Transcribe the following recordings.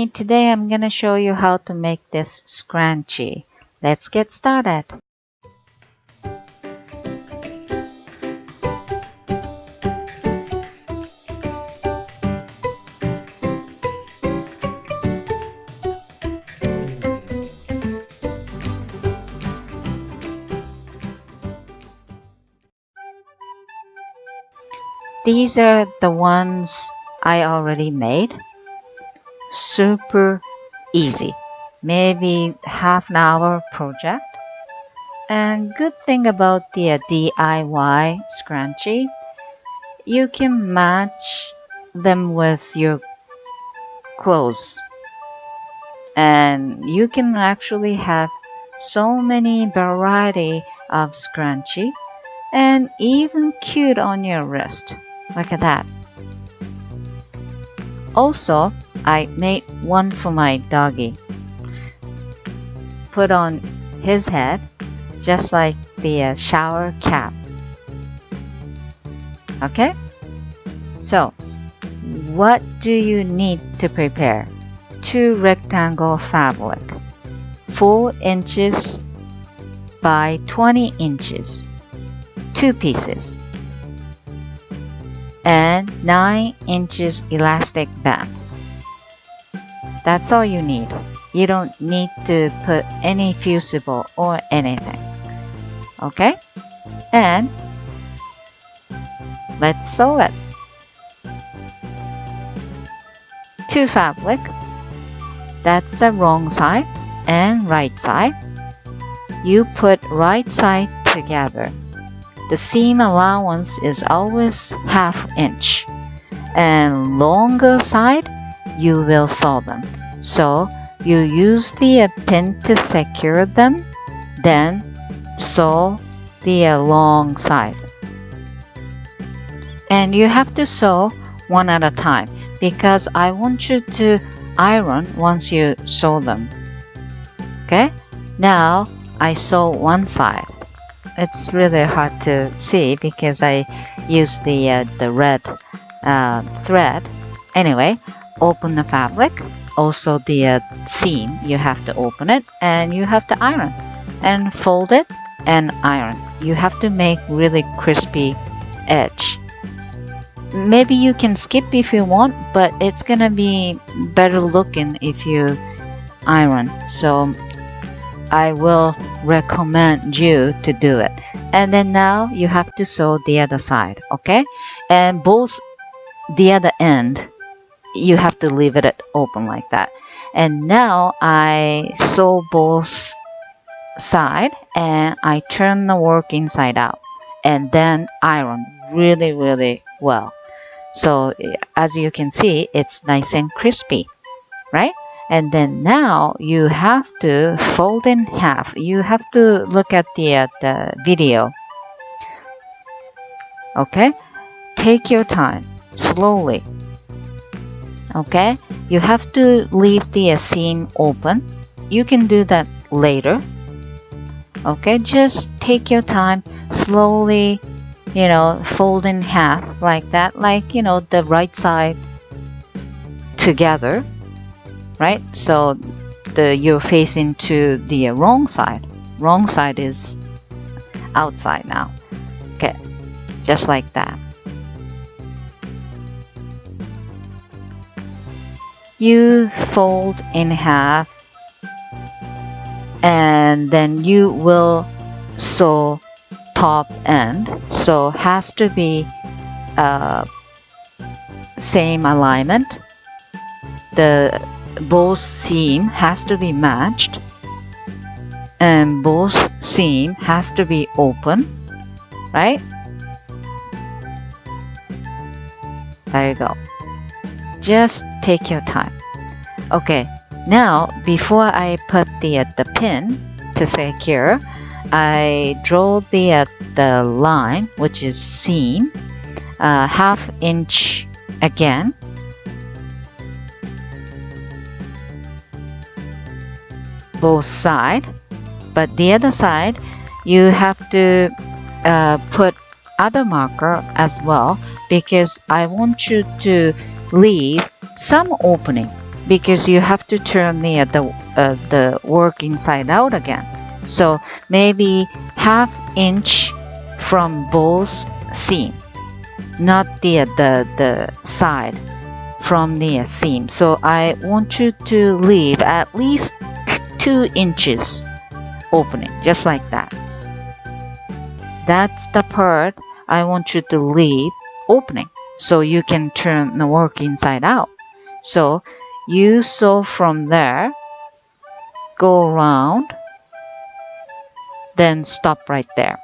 everybody, today I'm gonna show you how to make this scrunchie. Let's get started. These are the ones I already made. Super easy, maybe half an hour project. And good thing about the DIY scrunchie, you can match them with your clothes, and you can actually have so many variety of scrunchie and even cute on your wrist. Look at that. Also, I made one for my doggy. Put on his head just like the shower cap. Okay? So, what do you need to prepare? 2 rectangle fabric, 4 inches by 20 inches, 2 pieces, and 9 inches elastic band. That's all you need. You don't need to put any fusible or anything. Okay? And let's sew it. 2 fabric. That's the wrong side and right side. You put right side together. The seam allowance is always ½ inch, and longer side you will sew them. So you use the pin to secure them, then sew the long side. And you have to sew one at a time because I want you to iron once you sew them. Okay? Now I sew one side. It's really hard to see because I use the red thread. Anyway, open the fabric. Also the seam, you have to open it and you have to iron. And fold it and iron. You have to make really crispy edge. Maybe you can skip if you want, but it's gonna be better looking if you iron. So I will recommend you to do it. And then now you have to sew the other side, okay? And both the other end, you have to leave it open like that. And now I sew both side and I turn the work inside out and then iron really well. So as you can see, it's nice and crispy, right? And then now you have to fold in half. You have to look at the video. Okay? Take your time, slowly. Okay? You have to leave the seam open. You can do that later. Okay? Just take your time, slowly, fold in half like that, like, the right side together. Right? So you're facing to the wrong side. Wrong side is outside now. Okay, just like that. You fold in half and then you will sew top end. So has to be same alignment. The both seam has to be matched and both seam has to be open, right? There you go. Just take your time. Okay, now before I put the pin to secure, I draw the line, which is seam, ½ inch again. Both side, but the other side you have to put other marker as well because I want you to leave some opening because you have to turn the work inside out again. So maybe ½ inch from both seam, not the side, from the seam. So I want you to leave at least 2 inches opening, just like that. That's the part I want you to leave opening so you can turn the work inside out. So you sew from there, go around, then stop right there.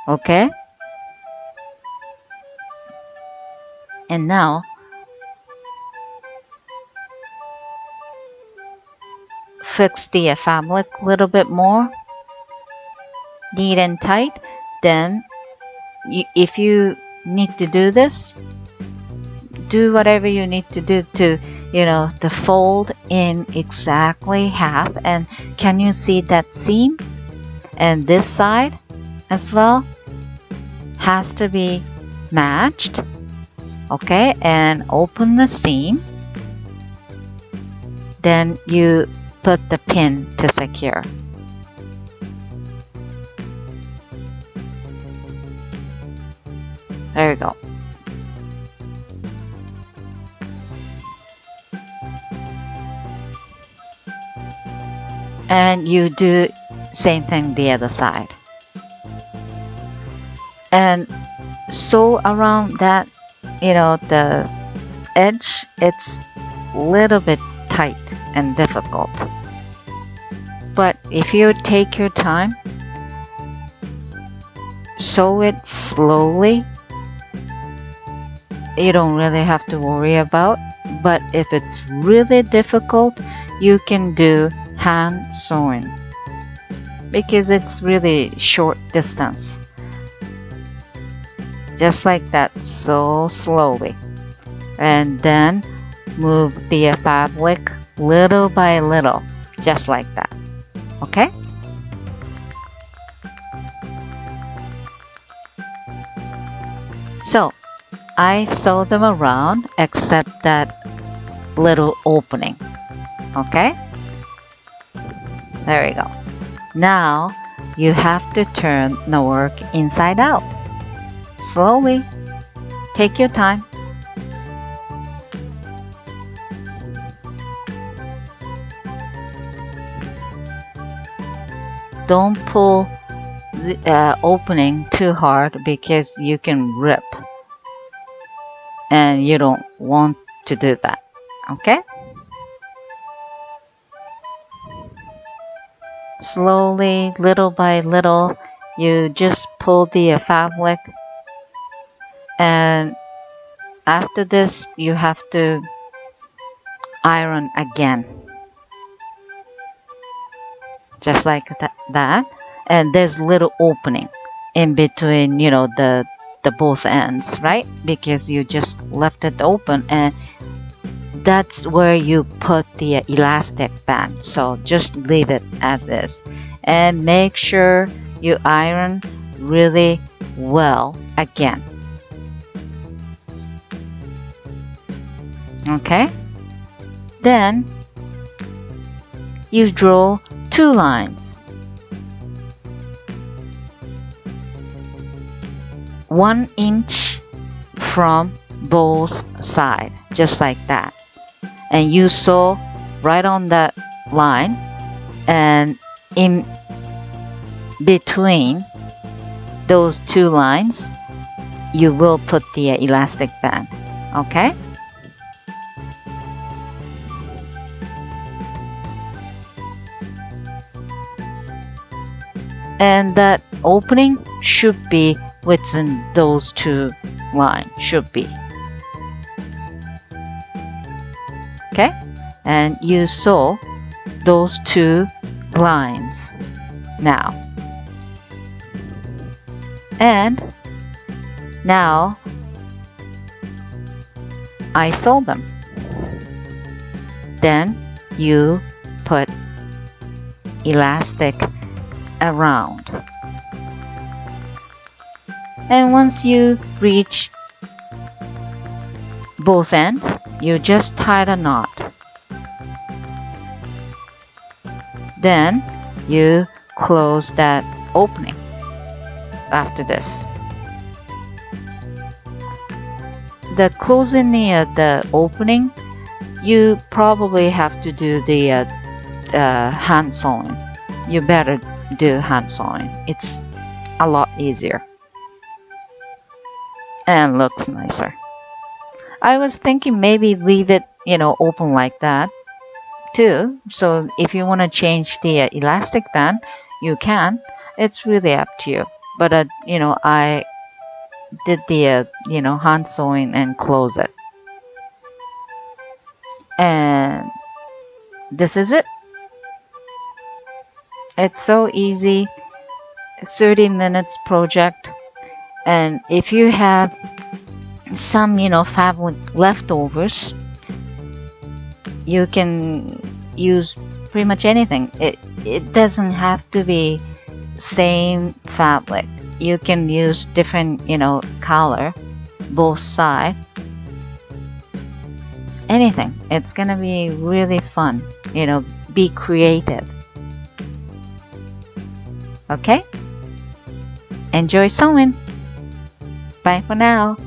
Okay? And now fix the fabric a little bit more, neat and tight. Then if you need to do this, do whatever you need to do to to fold in exactly half. And can you see that seam? And this side as well has to be matched. Okay, and open the seam, then you put the pin to secure. There you go. And you do same thing the other side. And sew around that, the edge. It's a little bit tight and difficult. But if you take your time, sew it slowly, you don't really have to worry about. But if it's really difficult, you can do hand sewing because it's really short distance. Just like that, so slowly. And then move the fabric little by little, just like that. Okay? So I sew them around except that little opening. Okay? There you go. Now you have to turn the work inside out. Slowly. Take your time. Don't pull the opening too hard because you can rip. And you don't want to do that. Okay? Slowly, little by little, you just pull the fabric. And after this, you have to iron again. Just like that. And there's little opening in between, the both ends, right? Because you just left it open, and that's where you put the elastic band. So just leave it as is. And make sure you iron really well again. Okay? Then you draw 2 lines. 1 inch from both sides, just like that. And you sew right on that line, and in between those 2 lines, you will put the elastic band. Okay? And that opening should be within those 2 lines, should be. Okay? And you sew those 2 lines now. And now I sew them. Then you put elastic around. And once you reach both ends, you just tie the knot. Then you close that opening after this. The closing the opening, you probably have to do the hand sewing. You better do hand sewing. It's a lot easier and looks nicer. I was thinking maybe leave it, open like that too. So if you want to change the elastic band, you can. It's really up to you. But I did the hand sewing and close it. And this is it. It's so easy. 30 minutes project. And if you have some fabric leftovers, you can use pretty much anything. It doesn't have to be same fabric. You can use different color, both side, anything. It's gonna be really fun. Be creative. Okay, enjoy sewing. Bye for now.